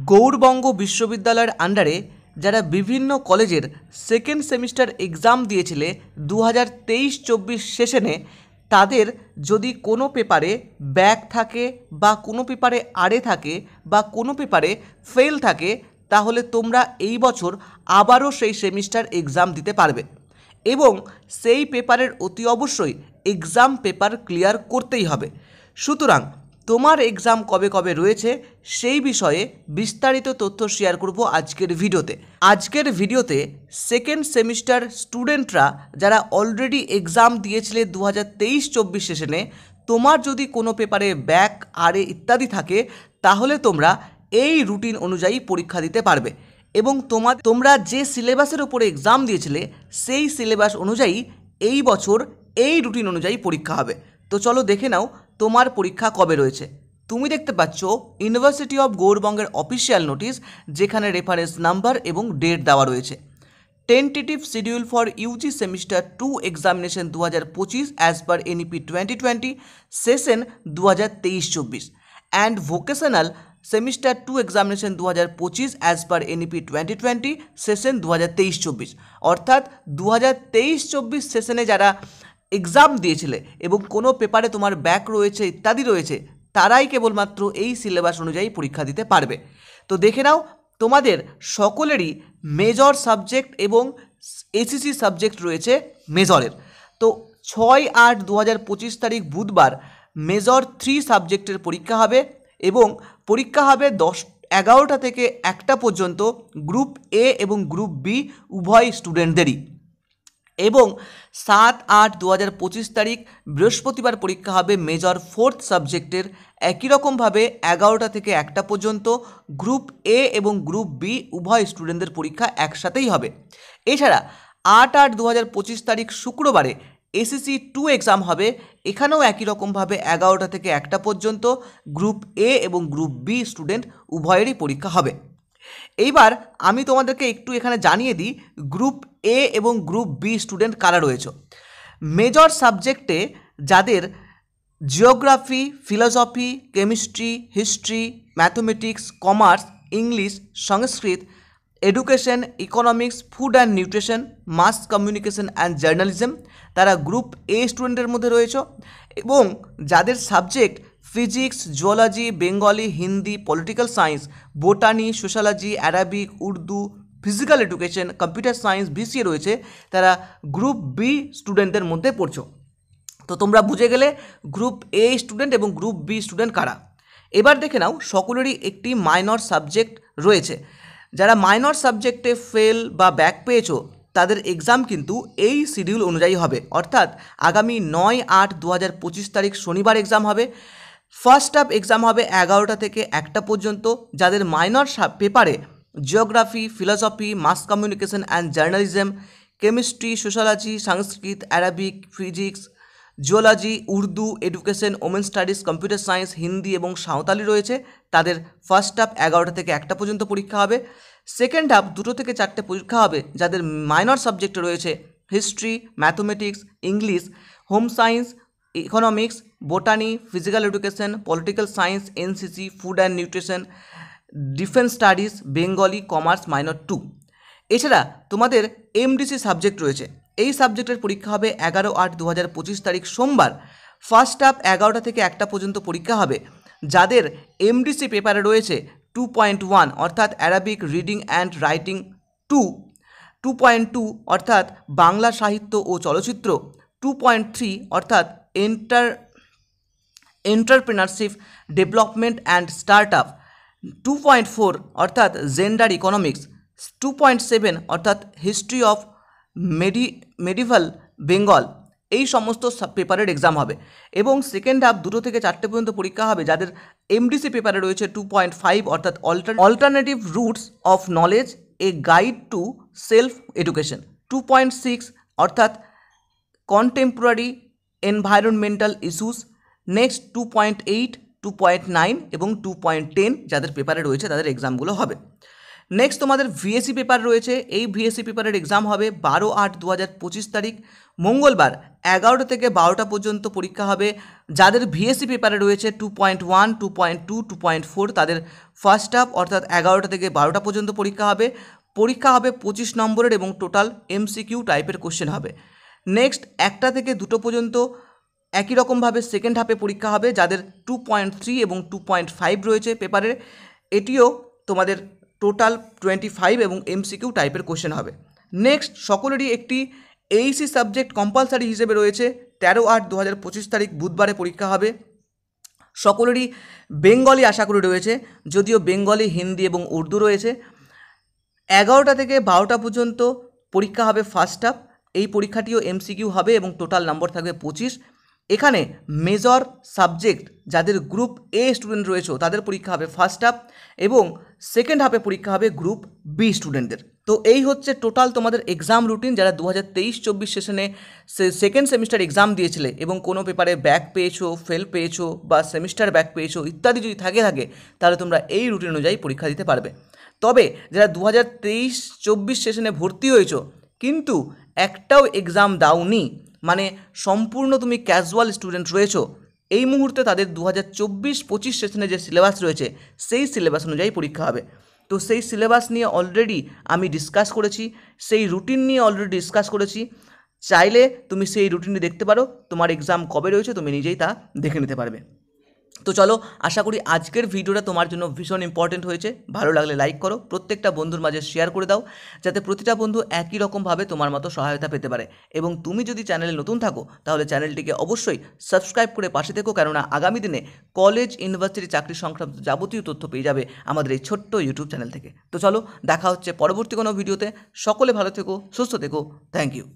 গৌড়বঙ্গ বিশ্ববিদ্যালয়ের আন্ডারে যারা বিভিন্ন কলেজের সেকেন্ড সেমিস্টার এক্সাম দিয়েছিলে 2023-24 সেশনে, তাদের যদি কোনো পেপারে ব্যাক থাকে বা কোনো পেপারে আড়ে থাকে বা কোনো পেপারে ফেল থাকে, তাহলে তোমরা এই বছর আবারও সেই সেমিস্টার এক্সাম দিতে পারবে এবং সেই পেপারের অতি অবশ্যই এক্সাম পেপার ক্লিয়ার করতেই হবে। সুতরাং তোমার এক্সাম কবে কবে রয়েছে সেই বিষয়ে বিস্তারিত তথ্য শেয়ার করব আজকের ভিডিওতে সেকেন্ড সেমিস্টার স্টুডেন্টরা যারা অলরেডি এক্সাম দিয়েছিলে 2023-24 সেশনে, তোমার যদি কোনো পেপারে ব্যাক আরে ইত্যাদি থাকে, তাহলে তোমরা এই রুটিন অনুযায়ী পরীক্ষা দিতে পারবে এবং তোমরা যে সিলেবাসের উপরে এক্সাম দিয়েছিলে সেই সিলেবাস অনুযায়ী এই বছর এই রুটিন অনুযায়ী পরীক্ষা হবে। তো চলো দেখে নাও তোমার পরীক্ষা কবে রয়েছে। তুমি দেখতে পাচ্ছ ইউনিভার্সিটি অফ গৌড়বঙ্গের অফিসিয়াল নোটিশ, যেখানে রেফারেন্স নাম্বার এবং ডেট দেওয়া রয়েছে। Tentative schedule for UG semester 2 examination 2025 as per NEP 2020 session 2023-24 and vocational semester 2 examination 2025 as per NEP 2020 session 2023-24। অর্থাৎ 2023-24 সেশনে যারা এক্সাম দিয়েছিলে এবং কোনো পেপারে তোমার ব্যাক রয়েছে ইত্যাদি রয়েছে, তারাই কেবলমাত্র এই সিলেবাস অনুযায়ী পরীক্ষা দিতে পারবে। তো দেখে নাও, তোমাদের সকলেরই মেজর সাবজেক্ট এবং এসিসি সাবজেক্ট রয়েছে মেজরের। তো 6-8-2025 তারিখ বুধবার মেজর 3 সাবজেক্টের পরীক্ষা হবে এবং পরীক্ষা হবে 11টা থেকে 1টা পর্যন্ত গ্রুপ এ এবং গ্রুপ বি উভয় স্টুডেন্টদেরই। এবং 7-8-2025 তারিখ বৃহস্পতিবার পরীক্ষা হবে মেজর 4th সাবজেক্টের, একই রকমভাবে 11টা থেকে 1টা পর্যন্ত গ্রুপ এ এবং গ্রুপ বি উভয় স্টুডেন্টদের পরীক্ষা একসাথেই হবে। এছাড়া 8-8-2025 তারিখ শুক্রবারে এসএসসি 2 এক্সাম হবে, এখানেও একই রকমভাবে 11টা থেকে 1টা পর্যন্ত গ্রুপ এ এবং গ্রুপ বি স্টুডেন্ট উভয়েরই পরীক্ষা হবে। এইবার আমি তোমাদেরকে একটু এখানে জানিয়ে দিই গ্রুপ এ এবং গ্রুপ বি স্টুডেন্ট কারা রয়েছে। মেজর সাবজেক্টে যাদের geography, philosophy, chemistry, history, mathematics, commerce, English, Sanskrit, education, economics, food and nutrition, mass communication and journalism, তারা গ্রুপ এ স্টুডেন্টের মধ্যে রয়েছে। এবং যাদের subject physics, zoology, Bengali, Hindi, political science, botany, sociology, Arabic, Urdu, physical education, computer science, BCA রয়েছে, তারা group B স্টুডেন্টদের মধ্যে পড়ছো। তো তোমরা বুঝে গেলে গ্রুপ এ স্টুডেন্ট এবং গ্রুপ বি স্টুডেন্ট কারা। এবার দেখে নাও, সকলেরই একটি মাইনর সাবজেক্ট রয়েছে। যারা মাইনর সাবজেক্টে ফেল বা ব্যাক পেয়েছো, তাদের এক্সাম কিন্তু এই শিডিউল অনুযায়ী হবে। অর্থাৎ আগামী 9-8-2025 তারিখ শনিবার এক্সাম হবে। ফার্স্ট হাফ এক্সাম হবে 11টা থেকে 1টা পর্যন্ত। যাদের মাইনর পেপারে geography, philosophy, mass communication and journalism, chemistry, sociology, Sanskrit, Arabic, physics, geology, Urdu, education, women studies, computer science, Hindi এবং সাঁওতালি রয়েছে, তাদের ফার্স্ট হাফ 11টা থেকে 1টা পর্যন্ত পরীক্ষা হবে। সেকেন্ড হাফ 2টো থেকে 4টে পরীক্ষা হবে। যাদের মাইনর সাবজেক্টে রয়েছে history, mathematics, English, home science, economics, botany, physical education, political science, NCC, food and nutrition, defence studies, Bengali, commerce minor 2। এছাড়া তোমাদের এমডিসি সাবজেক্ট রয়েছে। এই সাবজেক্টের পরীক্ষা হবে 11-8-2025 তারিখ সোমবার। ফার্স্ট হাফ 11টা থেকে 1টা পর্যন্ত পরীক্ষা হবে। যাদের এমডিসি পেপারে রয়েছে 2.1 অর্থাৎ অ্যারাবিক রিডিং অ্যান্ড রাইটিং 2, 2.2 অর্থাৎ বাংলা সাহিত্য ও চলচ্চিত্র, 2.3 অর্থাৎ entrepreneurship development and start up, 2.4 অর্থাৎ জেন্ডার ইকোনমিক্স, 2.7 অর্থাৎ হিস্ট্রি অফ মেডিভাল বেঙ্গল। এই সমস্ত পেপারের এক্সাম হবে এবং সেকেন্ড হাফ 2টো থেকে 4টে পর্যন্ত পরীক্ষা হবে। যাদের এমডিসি পেপারে রয়েছে 2.5 অর্থাৎ alternative roots of knowledge, a guide to self education, 2.6 অর্থাৎ কন্টেম্পোরারি এনভায়রনমেন্টাল ইস্যুস। নেক্সট 2.8, 2.9 এবং 2.10 যাদের পেপারে রয়েছে তাদের এক্সামগুলো হবে। নেক্সট তোমাদের ভিএসসি পেপার রয়েছে। এই ভিএসসি পেপারের এক্সাম হবে 12/8/2025 তারিখ মঙ্গলবার 11টা থেকে 12টা পর্যন্ত পরীক্ষা হবে। যাদের ভিএসসি পেপারে রয়েছে 2.1, 2.2, 2.4 তাদের ফার্স্ট হাফ অর্থাৎ 11টা থেকে 12টা পর্যন্ত পরীক্ষা হবে। 25 নম্বরের এবং টোটাল এমসিকিউ টাইপের কোশ্চেন হবে। নেক্সট 1টা থেকে 2টো পর্যন্ত একই রকমভাবে সেকেন্ড হাফে পরীক্ষা হবে। যাদের 2.3 এবং 2.5 রয়েছে পেপারের, এটিও তোমাদের টোটাল 25 এবং এমসিকিউ টাইপের কোশ্চেন হবে। নেক্সট সকলেরই একটি এইসি সাবজেক্ট কম্পালসারি হিসেবে রয়েছে। 13/8/2025 তারিখ বুধবারে পরীক্ষা হবে। সকলেরই বেঙ্গলি আশা করি রয়েছে, যদিও বেঙ্গলি, হিন্দি এবং উর্দু রয়েছে। 11টা থেকে 12টা পর্যন্ত পরীক্ষা হবে ফার্স্ট হাফ। এই পরীক্ষাটিও এমসিকিউ হবে এবং টোটাল নম্বর থাকবে 25। এখানে মেজর সাবজেক্ট যাদের গ্রুপ এ স্টুডেন্ট রয়েছে তাদের পরীক্ষা হবে ফার্স্ট হাফ এবং সেকেন্ড হাফে পরীক্ষা হবে গ্রুপ বি স্টুডেন্টদের। তো এই হচ্ছে টোটাল তোমাদের এক্সাম রুটিন। যারা 2023-24 সেশনে সেকেন্ড সেমিস্টার এক্সাম দিয়েছিলে এবং কোনো পেপারে ব্যাক পেয়েছো, ফেল পেয়েছো বা সেমিস্টার ব্যাক পেয়েছো ইত্যাদি যদি থাকে তাহলে তোমরা এই রুটিন অনুযায়ী পরীক্ষা দিতে পারবে। তবে যারা 2023-24 সেশনে ভর্তি হয়েছো কিন্তু একটাও এক্সাম দাওনি, মানে সম্পূর্ণ তুমি ক্যাজুয়াল স্টুডেন্ট রয়েছো, এই মুহূর্তে তাদের 2024-25 সেশনে যে সিলেবাস রয়েছে সেই সিলেবাস অনুযায়ী পরীক্ষা হবে। তো সেই সিলেবাস নিয়ে অলরেডি আমি ডিসকাস করেছি, সেই রুটিন নিয়ে অলরেডি ডিসকাস করেছি। চাইলে তুমি সেই রুটিনটি দেখতে পারো। তোমার এক্সাম কবে রয়েছে তুমি নিজেই তা দেখে নিতে পারবে। তো চলো, আশা করি আজকের ভিডিওটা তোমার জন্য ভীষণ ইম্পর্টেন্ট হয়েছে। ভালো লাগলে লাইক করো, প্রত্যেকটা বন্ধুর মাঝে শেয়ার করে দাও, যাতে প্রতিটা বন্ধু একই রকমভাবে তোমার মতো সহায়তা পেতে পারে। এবং তুমি যদি চ্যানেলে নতুন থাকো তাহলে চ্যানেলটিকে অবশ্যই সাবস্ক্রাইব করে পাশে থেকো, কেননা আগামী দিনে কলেজ, ইউনিভার্সিটি, চাকরি সংক্রান্ত যাবতীয় তথ্য পেয়ে যাবে আমাদের এই ছোট্ট ইউটিউব চ্যানেল থেকে। তো চলো, দেখা হচ্ছে পরবর্তী কোনো ভিডিওতে। সকলে ভালো থেকো, সুস্থ থেকো। Thank you.